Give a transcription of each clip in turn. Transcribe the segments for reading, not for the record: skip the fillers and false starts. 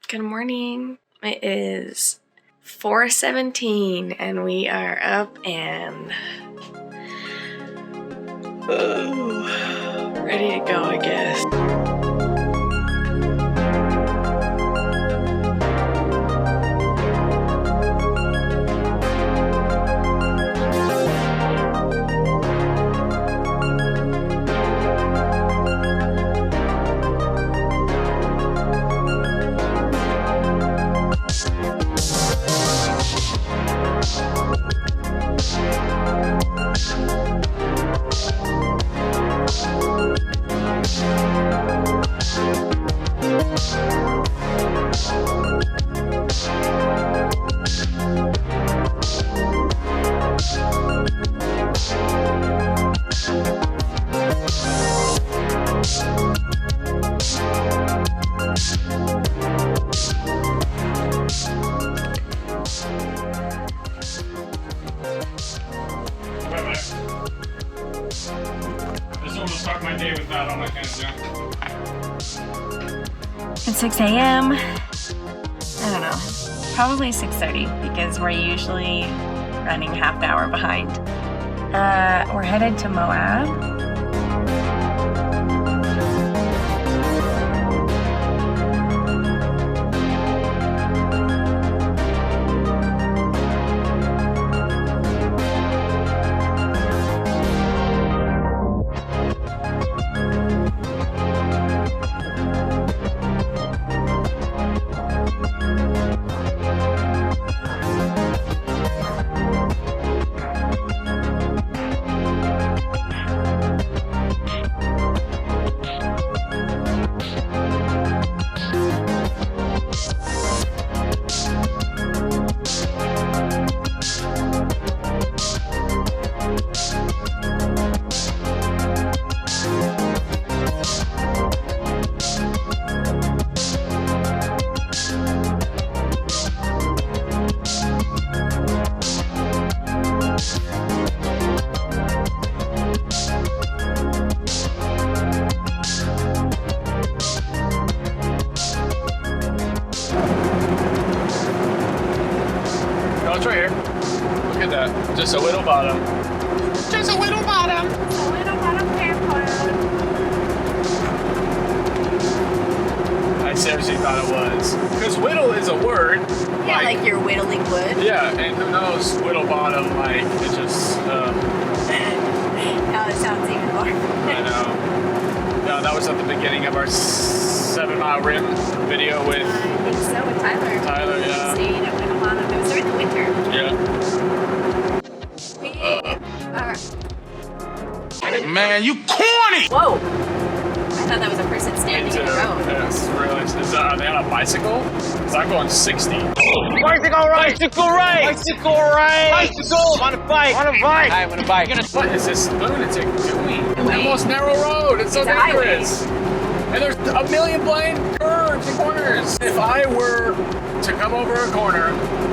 Good morning. It is 4:17 and we are up and ready to go, I guess. It's 6 a.m. I don't know, probably 6:30 because we're usually running half an hour behind. We're headed to Moab. It's right here. Look at that. Just a little bottom. Just a little bottom. A little bottom airport. I seriously thought it was. Because whittle is a word. Yeah, like you're whittling wood. Yeah, and who knows, whittle bottom, like, it just, Now it sounds even more. I know. No, that was at the beginning of our 7 Mile Rim video with... I think so, with Tyler. Tyler, yeah. Stayed at Whittle Bottom. It was during the winter. Yeah. Man, you corny! Whoa! I thought that was a person standing in the road. Yes, really. Are they on a bicycle? Because I'm going 60. Bicycle race! Bicycle race! Bicycle race! Bicycle! On a bike! On a bike! I'm on a bike. What is this lunatic doing? In the most narrow road. It's so dangerous. And there's a million blind curves and corners. If I were to come over a corner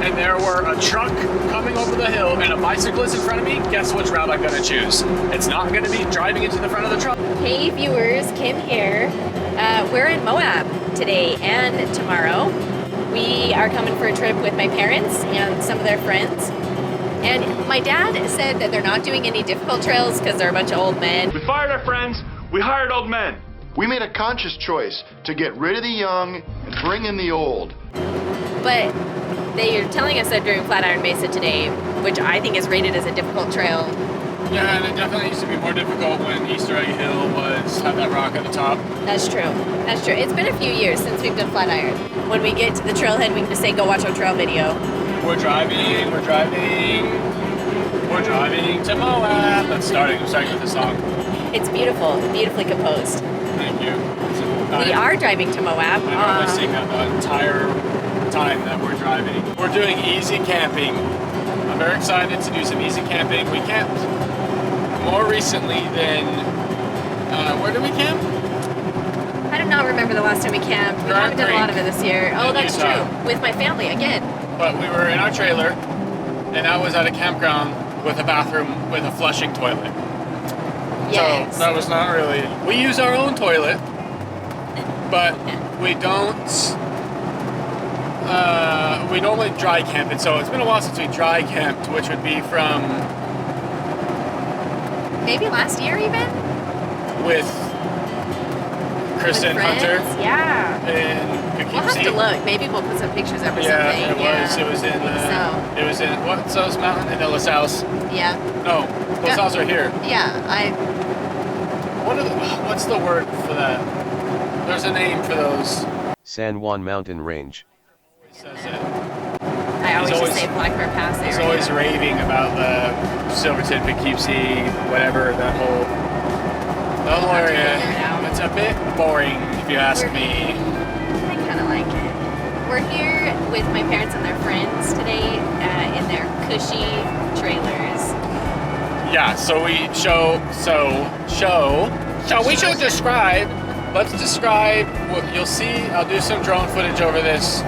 and there were a truck coming over the hill and a bicyclist in front of me, guess which route I'm gonna choose? It's not gonna be driving into the front of the truck. Hey viewers, Kim here. We're in Moab today and tomorrow. We are coming for a trip with my parents and some of their friends. And my dad said that they're not doing any difficult trails because they're a bunch of old men. We fired our friends, we hired old men. We made a conscious choice to get rid of the young and bring in the old. But they are telling us they're doing Flatiron Mesa today, which I think is rated as a difficult trail. Yeah, and it definitely used to be more difficult when Easter Egg Hill had that rock at the top. That's true. That's true. It's been a few years since we've done Flatiron. When we get to the trailhead, we can just say, go watch our trail video. We're driving to Moab. I'm starting with the song. It's beautiful, beautifully composed. Thank you. We are driving to Moab. I normally sing that the entire time that we're driving. We're doing easy camping. I'm very excited to do some easy camping. We camped more recently than, where did we camp? I do not remember the last time we camped. We haven't done a lot of it this year. Oh, that's true. With my family again. But we were in our trailer, and I was at a campground with a bathroom with a flushing toilet. Yes. So that was not really... We use our own toilet, but we don't we normally dry camp it, so it's been a while since we dry camped, which would be from maybe last year even? with Chris With and friends? Hunter Yeah. in Poughkeepsie. We'll have to look. Maybe we'll put some pictures up or Yeah, something. it was in so. it was in what's those mountain in LaSalle's? Yeah. No, LaSalle's are here. Yeah. What's the word for that? There's a name for those. San Juan Mountain Range. It says it. I always He's just say Black Bear Pass area. He's always raving about the Silverton, Poughkeepsie, whatever, that whole area. figure it out. It's a bit boring, if you ask me. I kind of like it. We're here with my parents and their friends today in their cushy trailers. Yeah, so we should describe. Let's describe what you'll see. I'll do some drone footage over this.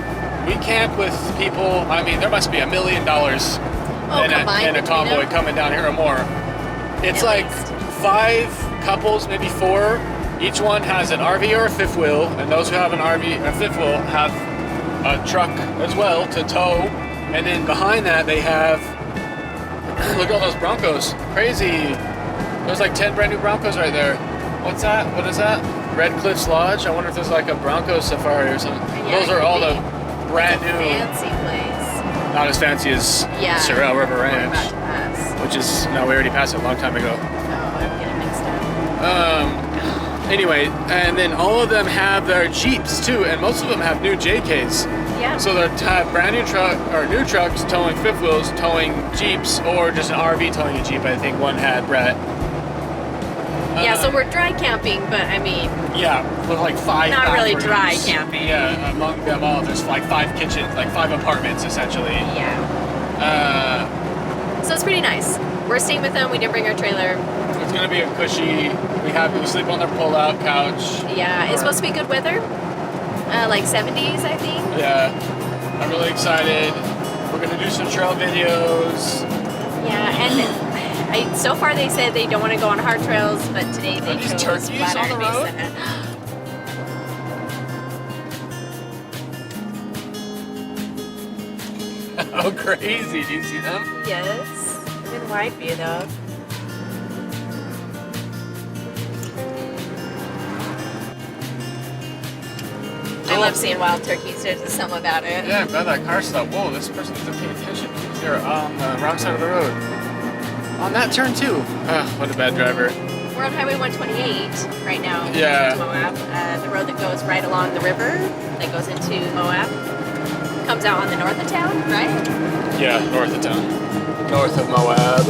We camp with people. I mean, there must be $1 million in a convoy coming down here or more. It's At like least. 5 couples, maybe 4. Each one has an RV or a fifth wheel, and those who have an RV or fifth wheel have a truck as well to tow. And then behind that, they have, look at all those Broncos. Crazy. There's like 10 brand new Broncos right there. What's that? What is that? Red Cliffs Lodge? I wonder if there's like a Bronco safari or something. Yeah, Those are all the brand It's a new. fancy place. Not as fancy as Sorrel River We're Ranch, about to pass. which is, no, we already passed it a long time ago. Oh, I'm getting mixed up. Anyway, and then all of them have their Jeeps too, and most of them have new JKs. Yeah. So they have brand new new trucks towing fifth wheels, towing Jeeps, or just an RV towing a Jeep. I think one had Brett. Yeah, so we're dry camping, but I mean, Yeah, with like 5 Not really bathrooms. dry camping. Yeah, among them all, there's like 5 kitchens, like 5 apartments essentially. yeah. Uh, So it's pretty nice. We're staying with them. We didn't bring our trailer. it's gonna be a cushy. We sleep on their pull-out couch. Yeah, it's supposed to be good weather. Like 70s, I think. Yeah, I'm really excited. We're gonna do some trail videos. Yeah, and so far they said they don't want to go on hard trails, but today they Are these chose turkeys Flat on the Iron road? Mesa. How crazy! Do you see them? Yes. They're in wide view though. I love seeing wild turkeys. There's just something about it. Yeah, I bet that car stopped. Whoa, this person needs to pay attention. They're on the wrong side of the road. On that turn too. What a bad driver. We're on Highway 128 right now. Yeah. To Moab. The road that goes right along the river that goes into Moab. Comes out on the north of town, right? Yeah, north of town. North of Moab.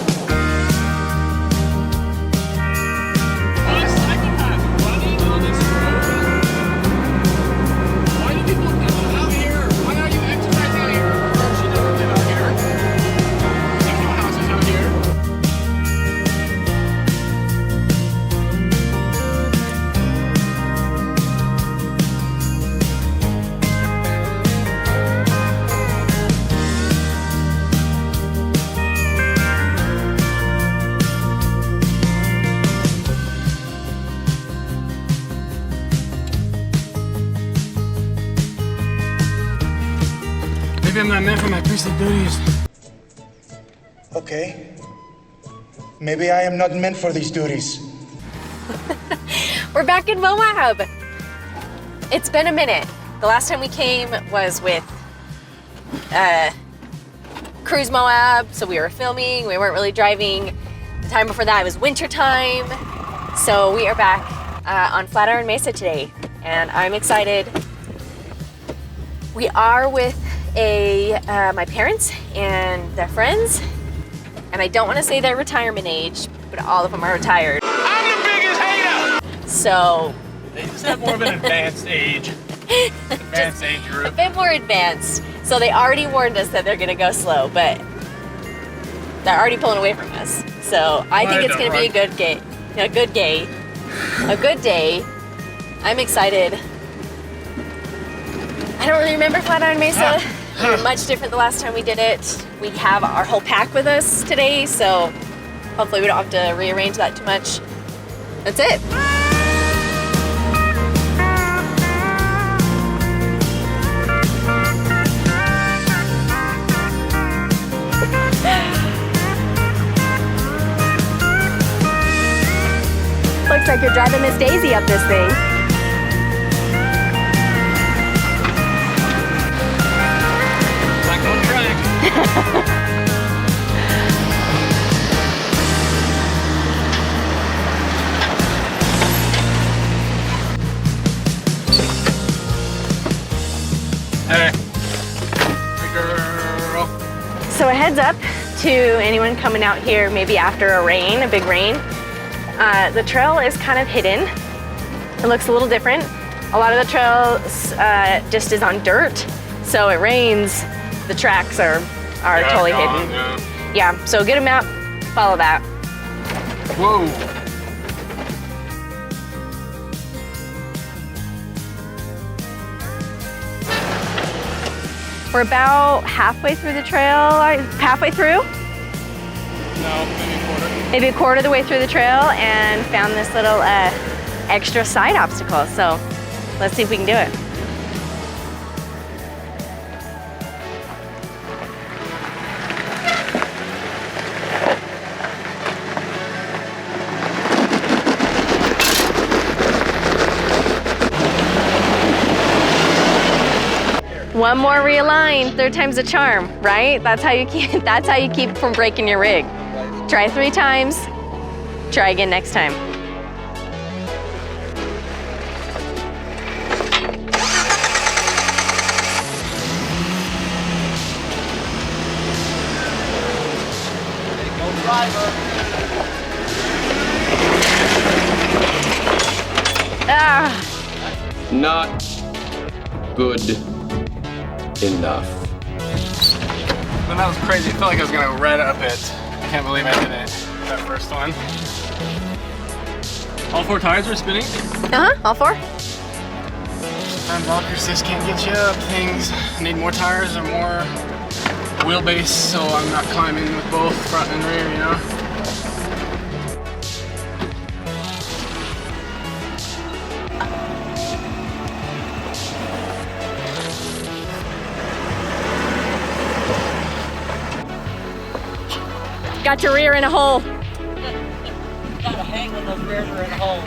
Maybe I'm not meant for my priestly duties. Okay. Maybe I am not meant for these duties. We're back in Moab. It's been a minute. The last time we came was with Cruise Moab, so we were filming. We weren't really driving. The time before that it was winter time. So we are back on Flat Iron Mesa today, and I'm excited. We are with my parents and their friends, and I don't want to say their retirement age, but all of them are retired. I'm the biggest hater! So They just have more of an advanced age. Advanced age a group. bit more advanced. So they already warned us that they're gonna go slow, but they're already pulling away from us. So I think it's gonna be a good day. I'm excited. I don't really remember Flat Iron Mesa. We were much different the last time we did it. We have our whole pack with us today, so hopefully we don't have to rearrange that too much. That's it. like you're driving Miss Daisy up this thing. Back on track. Hey. Hey, girl. So a heads up to anyone coming out here maybe after a rain, a big rain. The trail is kind of hidden. It looks a little different. A lot of the trails just is on dirt. So it rains, the tracks are totally hidden. Yeah, so get a map, follow that. Whoa. We're about halfway through the trail. Halfway through? No, maybe a quarter. Maybe a quarter of the way through the trail, and found this little extra side obstacle. So let's see if we can do it. One more realign, third time's a charm, right? That's how you keep from breaking your rig. Try 3 times, try again next time. Ah. Not good enough. Man, that was crazy. I felt like I was gonna red up it. I can't believe I did it. That first one. All 4 tires were spinning? All 4. Sometimes all assist can't get you up. Things need more tires or more wheelbase, so I'm not climbing with both front and rear, you know? Got your rear in a hole. Gotta hang when those rears are in a hole.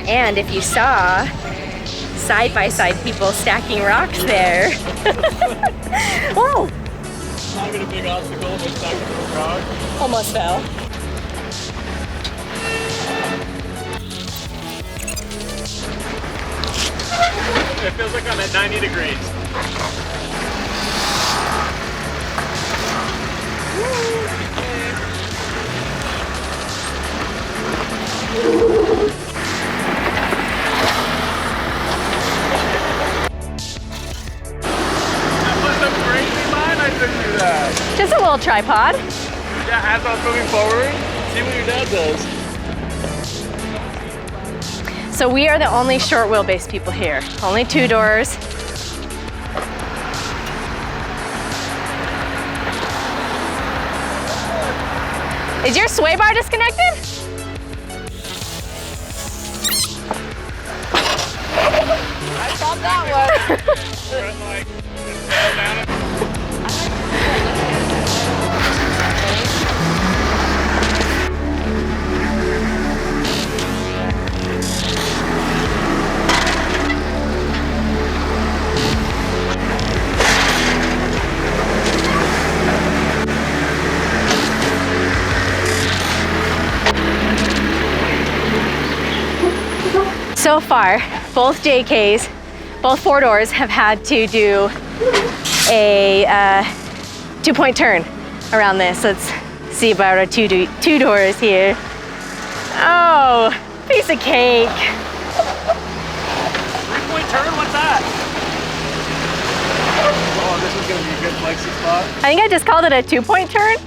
And if you saw side-by-side people stacking rocks there. Whoa! Not even a big obstacle, but stacking a rock. Almost fell. It feels like I'm at 90 degrees. That was a crazy line I took through that. Just a little tripod. Yeah, as I was moving forward, see what your dad does. So we are the only short wheelbase people here. Only 2 doors. Is your sway bar disconnected? I thought that So far, both JKs, both 4 doors have had to do a 2-point turn around this. Let's see about our two doors here. Oh, piece of cake. 3-point turn? What's that? Oh, this is gonna be a good flexi spot. I think I just called it a 2-point turn.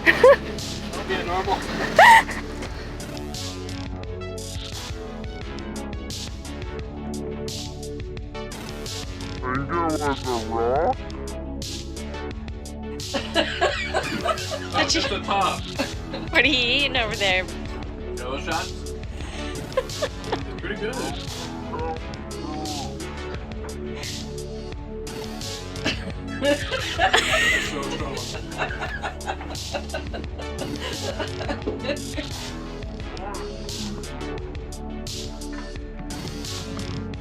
That'll be a normal. That's just the top. What are you eating over there? Jello shots? Pretty good. So strong.